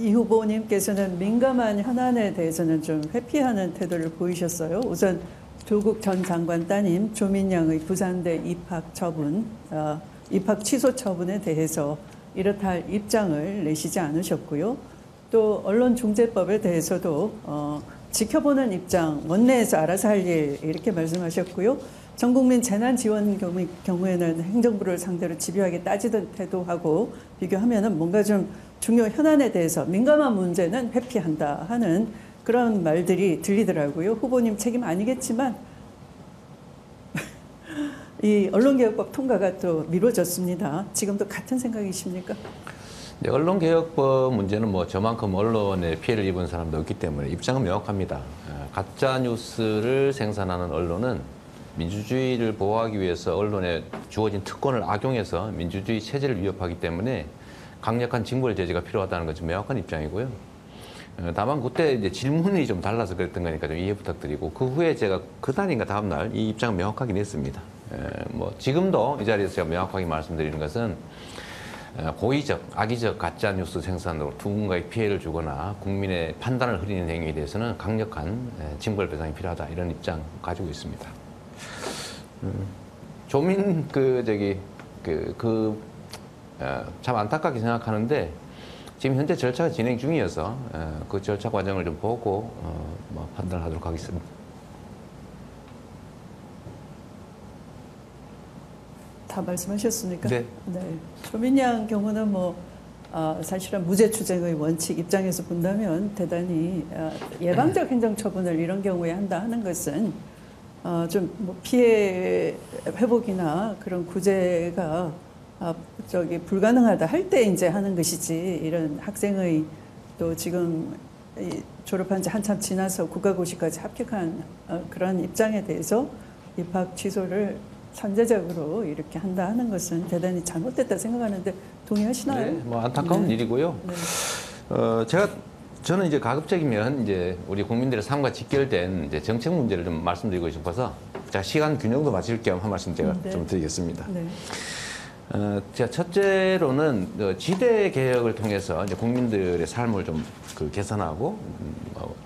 이 후보님께서는 민감한 현안에 대해서는 좀 회피하는 태도를 보이셨어요. 우선 조국 전 장관 따님 조민양의 부산대 입학 처분, 입학 취소 처분에 대해서 이렇다 할 입장을 내시지 않으셨고요. 또 언론중재법에 대해서도 지켜보는 입장, 원내에서 알아서 할 일 이렇게 말씀하셨고요. 전국민 재난지원 경우에는 행정부를 상대로 집요하게 따지던 태도하고 비교하면은 뭔가 좀 중요 현안에 대해서 민감한 문제는 회피한다 하는 그런 말들이 들리더라고요. 후보님 책임 아니겠지만 이 언론개혁법 통과가 또 미뤄졌습니다. 지금도 같은 생각이십니까? 네, 언론개혁법 문제는 뭐 저만큼 언론에 피해를 입은 사람도 없기 때문에 입장은 명확합니다. 가짜 뉴스를 생산하는 언론은 민주주의를 보호하기 위해서 언론에 주어진 특권을 악용해서 민주주의 체제를 위협하기 때문에 강력한 징벌 제재가 필요하다는 것은 명확한 입장이고요. 다만 그때 이제 질문이 좀 달라서 그랬던 거니까 좀 이해 부탁드리고 그 후에 제가 그날인가 다음 날 이 입장을 명확하게 냈습니다. 뭐 지금도 이 자리에서 제가 명확하게 말씀드리는 것은 고의적, 악의적 가짜 뉴스 생산으로 누군가에 피해를 주거나 국민의 판단을 흐리는 행위에 대해서는 강력한 징벌 배상이 필요하다 이런 입장 가지고 있습니다. 조민 참 안타깝게 생각하는데 지금 현재 절차가 진행 중이어서 그 절차 과정을 좀 보고 뭐 판단을 하도록 하겠습니다. 다 말씀하셨습니까? 네. 네. 조민양 경우는 사실은 무죄 추정의 원칙 입장에서 본다면 대단히 예방적 행정처분을 이런 경우에 한다 하는 것은 좀 피해 회복이나 그런 구제가 불가능하다 할 때 이제 하는 것이지 이런 학생의 또 지금 졸업한 지 한참 지나서 국가고시까지 합격한 그런 입장에 대해서 입학 취소를 선제적으로 이렇게 한다 하는 것은 대단히 잘못됐다 생각하는데 동의하시나요? 네, 뭐 안타까운 일이고요. 네. 저는 이제 가급적이면 이제 우리 국민들의 삶과 직결된 이제 정책 문제를 좀 말씀드리고 싶어서 제가 시간 균형도 맞출 겸 한 말씀 제가 좀 드리겠습니다. 네. 제가 첫째로는 지대 개혁을 통해서 이제 국민들의 삶을 좀 개선하고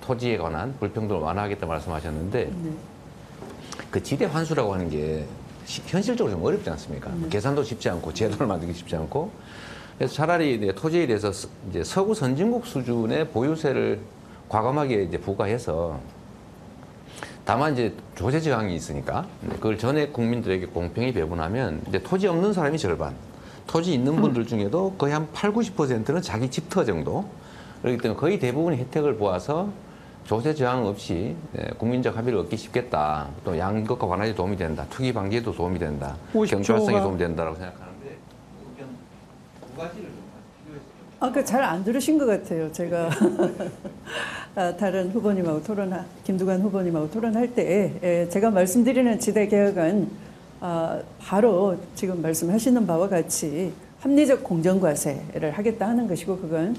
토지에 관한 불평등을 완화하겠다 말씀하셨는데 그 지대 환수라고 하는 게 현실적으로 좀 어렵지 않습니까? 계산도 쉽지 않고 제도를 만들기 쉽지 않고 그래서 차라리 토지에 대해서 이제 서구 선진국 수준의 보유세를 과감하게 이제 부과해서 다만 이제 조세 저항이 있으니까 그걸 전액 국민들에게 공평히 배분하면 이제 토지 없는 사람이 절반, 토지 있는 분들 중에도 거의 한 8, 90%는 자기 집터 정도. 그렇기 때문에 거의 대부분의 혜택을 보아서 조세 저항 없이 국민적 합의를 얻기 쉽겠다. 또 양극화 완화에 도움이 된다. 투기 방지에도 도움이 된다. 경제활성에 도움이 된다라고 생각하는데 의견 두 가지를 좀 필요해서 아까 잘 안 들으신 것 같아요. 제가 다른 후보님하고 김두관 후보님하고 토론할 때 제가 말씀드리는 지대 개혁은 바로 지금 말씀하시는 바와 같이 합리적 공정과세를 하겠다 하는 것이고 그건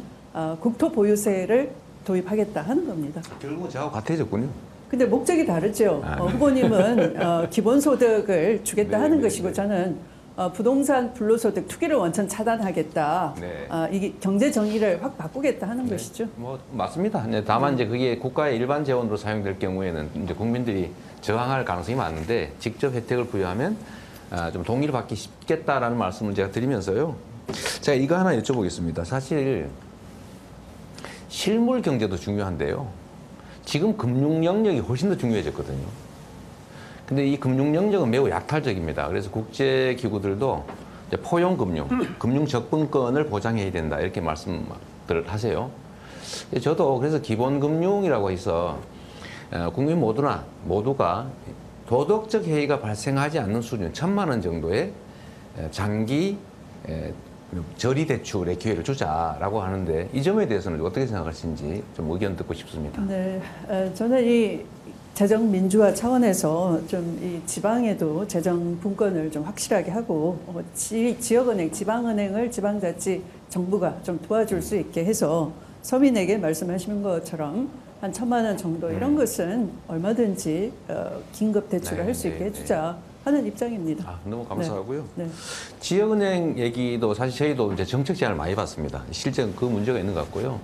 국토 보유세를 도입하겠다 하는 겁니다. 결국 저하고 같아졌군요. 근데 목적이 다르죠. 후보님은 기본소득을 주겠다 하는 것이고 저는 부동산 불로소득 투기를 원천 차단하겠다. 네. 이게 경제 정의를 확 바꾸겠다 하는 것이죠. 뭐 맞습니다. 다만 이제 그게 국가의 일반 재원으로 사용될 경우에는 이제 국민들이 저항할 가능성이 많은데 직접 혜택을 부여하면 좀 동의를 받기 쉽겠다라는 말씀을 제가 드리면서요. 제가 이거 하나 여쭤보겠습니다. 사실 실물 경제도 중요한데요. 지금 금융 영역이 훨씬 더 중요해졌거든요. 근데 이 금융 영역은 매우 약탈적입니다. 그래서 국제 기구들도 포용 금융, 금융 접근권을 보장해야 된다 이렇게 말씀들 하세요. 저도 그래서 기본 금융이라고 해서 국민 모두가 도덕적 해이가 발생하지 않는 수준 1,000만 원 정도의 장기 저리 대출의 기회를 주자라고 하는데 이 점에 대해서는 어떻게 생각하시는지 좀 의견 듣고 싶습니다. 네, 저는 이 재정 민주화 차원에서 좀 이 지방에도 재정 분권을 좀 확실하게 하고 지역은행, 지방은행을 지방자치 정부가 좀 도와줄 수 있게 해서 서민에게 말씀하시는 것처럼 한 1,000만 원 정도 이런 것은 얼마든지 긴급 대출을 할 수 있게 해주자 하는 입장입니다. 너무 감사하고요. 네. 지역은행 얘기도 사실 저희도 이제 정책 제안을 많이 받습니다. 실제 그 문제가 있는 것 같고요.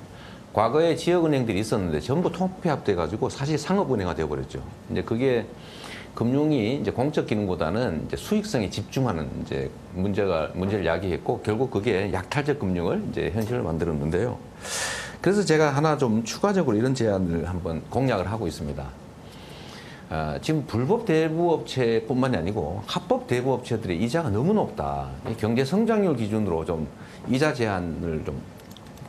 과거에 지역은행들이 있었는데 전부 통폐합돼가지고 사실 상업은행화 되어버렸죠. 이제 그게 금융이 이제 공적 기능보다는 이제 수익성에 집중하는 이제 문제를 야기했고 결국 그게 약탈적 금융을 이제 현실을 만들었는데요. 그래서 제가 하나 좀 추가적으로 이런 제안을 한번 공약을 하고 있습니다. 지금 불법 대부업체뿐만이 아니고 합법 대부업체들의 이자가 너무 높다. 경제 성장률 기준으로 좀 이자 제한을 좀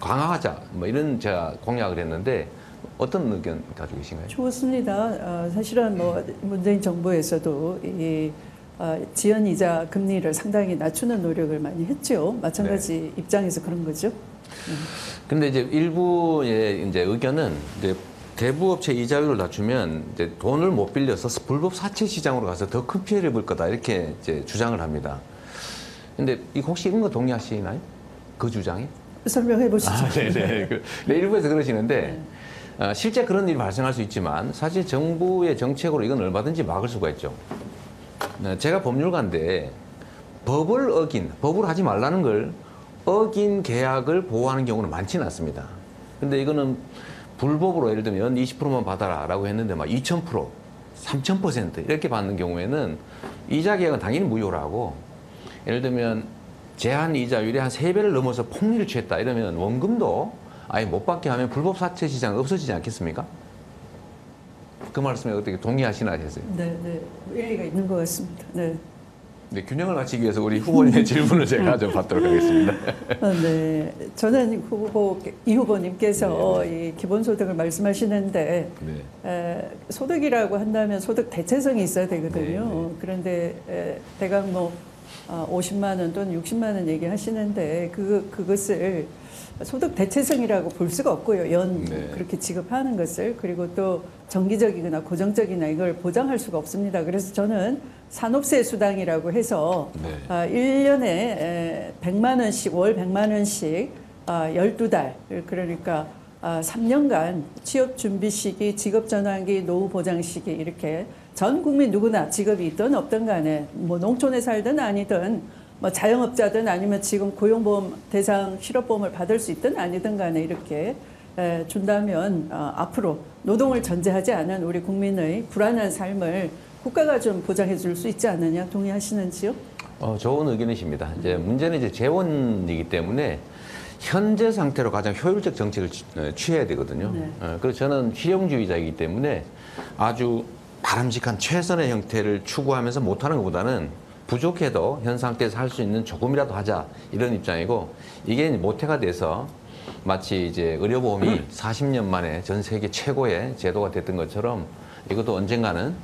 강화하자. 뭐 이런 제가 공약을 했는데 어떤 의견 가지고 계신가요? 좋습니다. 사실은 뭐 문재인 정부에서도 이 지연 이자 금리를 상당히 낮추는 노력을 많이 했죠. 마찬가지 입장에서 그런 거죠. 근데 이제 일부의 이제 의견은 이제 대부업체 이자율을 낮추면 이제 돈을 못 빌려서 불법 사채 시장으로 가서 더 큰 피해를 볼 거다 이렇게 이제 주장을 합니다. 근데 혹시 이런 거 동의하시나요? 그 주장에? 설명해 보시죠. 네네. 일부에서 그러시는데 실제 그런 일이 발생할 수 있지만 사실 정부의 정책으로 이건 얼마든지 막을 수가 있죠. 제가 법률가인데 법을 하지 말라는 걸 어긴 계약을 보호하는 경우는 많지는 않습니다. 근데 이거는 불법으로 예를 들면 20%만 받아라 라고 했는데 막 2000%, 3000% 이렇게 받는 경우에는 이자 계약은 당연히 무효로 하고 예를 들면 제한 이자율이 한 3배를 넘어서 폭리를 취했다 이러면 원금도 아예 못 받게 하면 불법 사채 시장 없어지지 않겠습니까? 그 말씀에 어떻게 동의하시나 했어요? 네, 일리가 있는 것 같습니다. 네. 네, 균형을 맞추기 위해서 우리 후보님의 질문을 제가 좀 받도록 하겠습니다. 네, 저는 이 후보님께서 이 기본소득을 말씀하시는데 소득이라고 한다면 소득 대체성이 있어야 되거든요. 그런데 대강 뭐 50만 원 또는 60만 원 얘기하시는데 그것을 소득 대체성이라고 볼 수가 없고요. 그렇게 지급하는 것을 그리고 또 정기적이거나 고정적이나 이걸 보장할 수가 없습니다. 그래서 저는 산업세 수당이라고 해서 1년에 100만 원씩 월 100만 원씩 12달 그러니까 3년간 취업 준비 시기, 직업 전환기, 노후 보장 시기 이렇게 전 국민 누구나 직업이 있든 없든 간에 뭐 농촌에 살든 아니든 뭐 자영업자든 아니면 지금 고용보험 대상 실업보험을 받을 수 있든 아니든 간에 이렇게 준다면 앞으로 노동을 전제하지 않은 우리 국민의 불안한 삶을 국가가 좀 보장해 줄 수 있지 않느냐 동의하시는지요? 좋은 의견이십니다. 이제 문제는 이제 재원이기 때문에 현재 상태로 가장 효율적 정책을 취해야 되거든요. 그래서 저는 실용주의자이기 때문에 아주 바람직한 최선의 형태를 추구하면서 못하는 것보다는 부족해도 현 상태에서 할 수 있는 조금이라도 하자 이런 입장이고 이게 모태가 돼서 마치 이제 의료보험이 40년 만에 전 세계 최고의 제도가 됐던 것처럼 이것도 언젠가는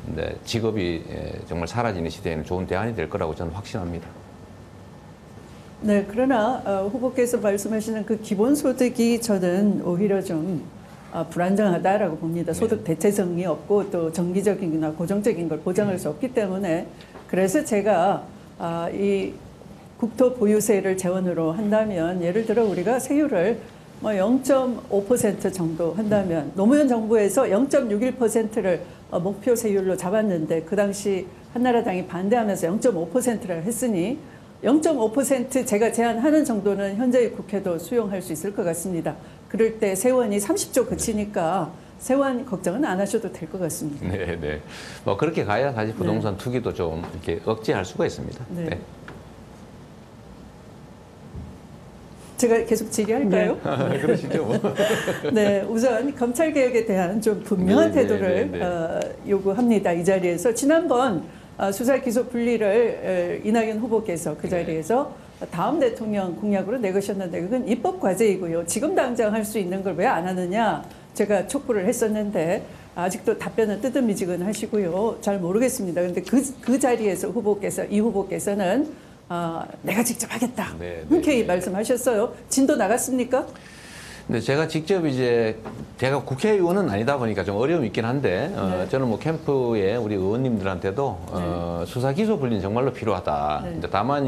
직업이 정말 사라지는 시대에는 좋은 대안이 될 거라고 저는 확신합니다. 네, 그러나 후보께서 말씀하시는 그 기본소득이 저는 오히려 좀 불안정하다라고 봅니다. 소득 대체성이 없고 또 정기적이나 고정적인 걸 보장할 수 없기 때문에 그래서 제가 이 국토보유세를 재원으로 한다면 예를 들어 우리가 세율을 뭐 0.5% 정도 한다면 노무현 정부에서 0.61%를 목표 세율로 잡았는데 그 당시 한나라당이 반대하면서 0.5%를 했으니 0.5% 제가 제안하는 정도는 현재의 국회도 수용할 수 있을 것 같습니다. 그럴 때 세원이 30조 그치니까 세원 걱정은 안 하셔도 될 것 같습니다. 네. 뭐 그렇게 가야 사실 부동산 투기도 좀 이렇게 억제할 수가 있습니다. 네. 제가 계속 질의할까요? 그러시죠. 뭐. 네, 우선 검찰개혁에 대한 좀 분명한 태도를 요구합니다. 이 자리에서 지난번 수사 기소 분리를 이낙연 후보께서 그 자리에서 다음 대통령 공약으로 내거셨는데 그건 입법 과제이고요. 지금 당장 할 수 있는 걸 왜 안 하느냐 제가 촉구를 했었는데 아직도 답변은 뜨뜻미지근하시고요. 잘 모르겠습니다. 그런데 그 자리에서 이 후보께서는 내가 직접 하겠다. 흔쾌히 말씀하셨어요. 진도 나갔습니까? 근데 제가 직접 제가 국회의원은 아니다 보니까 좀 어려움이 있긴 한데, 저는 뭐 캠프에 우리 의원님들한테도 수사 기소 분리는 정말로 필요하다. 다만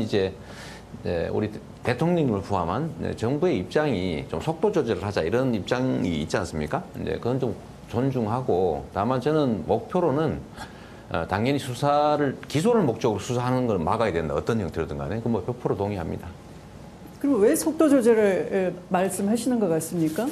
우리 대통령님을 포함한 정부의 입장이 좀 속도 조절을 하자 이런 입장이 있지 않습니까? 그건 좀 존중하고 다만 저는 목표로는 당연히 기소를 목적으로 수사하는 걸 막아야 된다. 어떤 형태로든 간에. 그 뭐 100% 동의합니다. 그럼 왜 속도 조절을 말씀하시는 것 같습니까?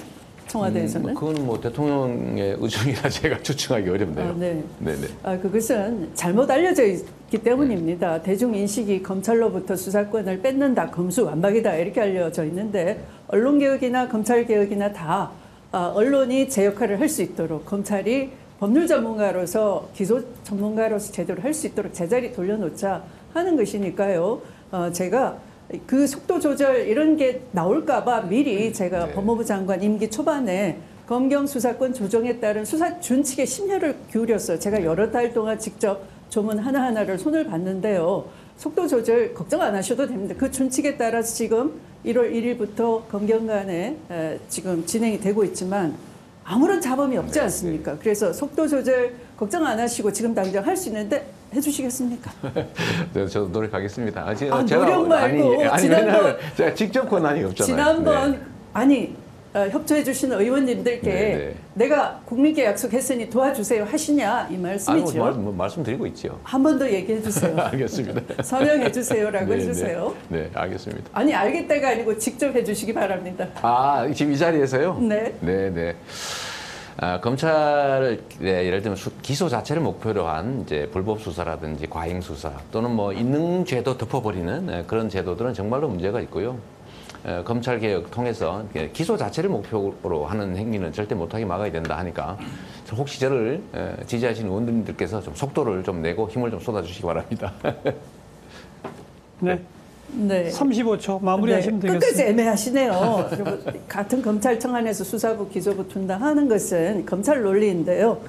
청와대에서는. 그건 뭐 대통령의 의중이라 제가 추측하기 어렵네요. 네. 네네. 그것은 잘못 알려져 있기 때문입니다. 대중 인식이 검찰로부터 수사권을 뺏는다, 검수완박이다 이렇게 알려져 있는데 언론개혁이나 검찰개혁이나 다 언론이 제 역할을 할 수 있도록 검찰이 법률 전문가로서 기소 전문가로서 제대로 할 수 있도록 제자리 돌려놓자 하는 것이니까요. 제가 그 속도 조절 이런 게 나올까봐 미리 제가 법무부 장관 임기 초반에 검경 수사권 조정에 따른 수사 준칙에 심혈을 기울였어요. 제가 여러 달 동안 직접 조문 하나하나를 손을 봤는데요. 속도 조절 걱정 안 하셔도 됩니다. 그 준칙에 따라서 지금 1월 1일부터 검경 간에 지금 진행이 되고 있지만 아무런 잡음이 없지 않습니까? 그래서 속도 조절 걱정 안 하시고 지금 당장 할 수 있는데 해주시겠습니까? 네, 저도 노력하겠습니다. 노력 말고 지난번 제가 직접 권한이 없잖아요. 지난번 협조해 주시는 의원님들께 내가 국민께 약속했으니 도와주세요 하시냐 이 말씀이죠. 말씀드리고 있죠. 한 번 더 얘기해 주세요. 알겠습니다. 서명해 주세요라고 해주세요. 네, 알겠습니다. 아니 알겠다가 아니고 직접 해주시기 바랍니다. 지금 이 자리에서요? 네. 검찰을 예를 들면 기소 자체를 목표로 한 이제 불법 수사라든지 과잉 수사 또는 뭐 있는 죄도 덮어버리는 그런 제도들은 정말로 문제가 있고요. 검찰 개혁 통해서 기소 자체를 목표로 하는 행위는 절대 못하게 막아야 된다 하니까 혹시 저를 지지하시는 의원님들께서 좀 속도를 좀 내고 힘을 좀 쏟아주시기 바랍니다. 네. 35초 마무리하시면 되겠습니다. 끝까지 애매하시네요. 같은 검찰청 안에서 수사부, 기소부 분당하는 것은 검찰 논리인데요.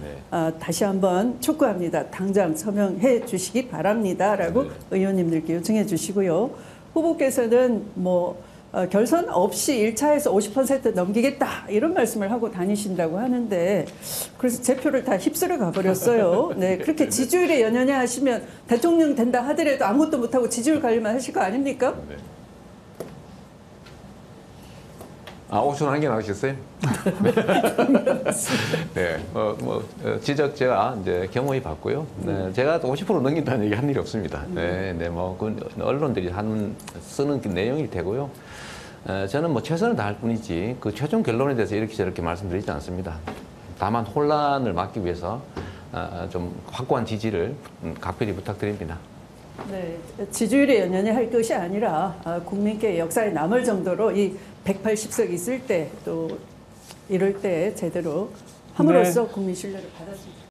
다시 한번 촉구합니다. 당장 서명해 주시기 바랍니다라고 의원님들께 요청해 주시고요. 후보께서는 결선 없이 1차에서 50% 넘기겠다 이런 말씀을 하고 다니신다고 하는데 그래서 제 표를 다 휩쓸어 가버렸어요. 네, 그렇게 지지율에 연연해 하시면 대통령 된다 하더라도 아무것도 못하고 지지율 관리만 하실 거 아닙니까? 5천 한 개 나오셨어요? 네, 지적 제가 이제 겸허히 받고요. 네, 제가 50% 넘긴다는 얘기 한 일이 없습니다. 언론들이 쓰는 내용일 테고요. 저는 최선을 다할 뿐이지 그 최종 결론에 대해서 이렇게 저렇게 말씀드리지 않습니다. 다만 혼란을 막기 위해서 좀 확고한 지지를 각별히 부탁드립니다. 네, 지지율에 연연해 할 것이 아니라 국민께 역사에 남을 정도로 이 180석 있을 때 또 이럴 때 제대로 함으로써 국민 신뢰를 받았습니다.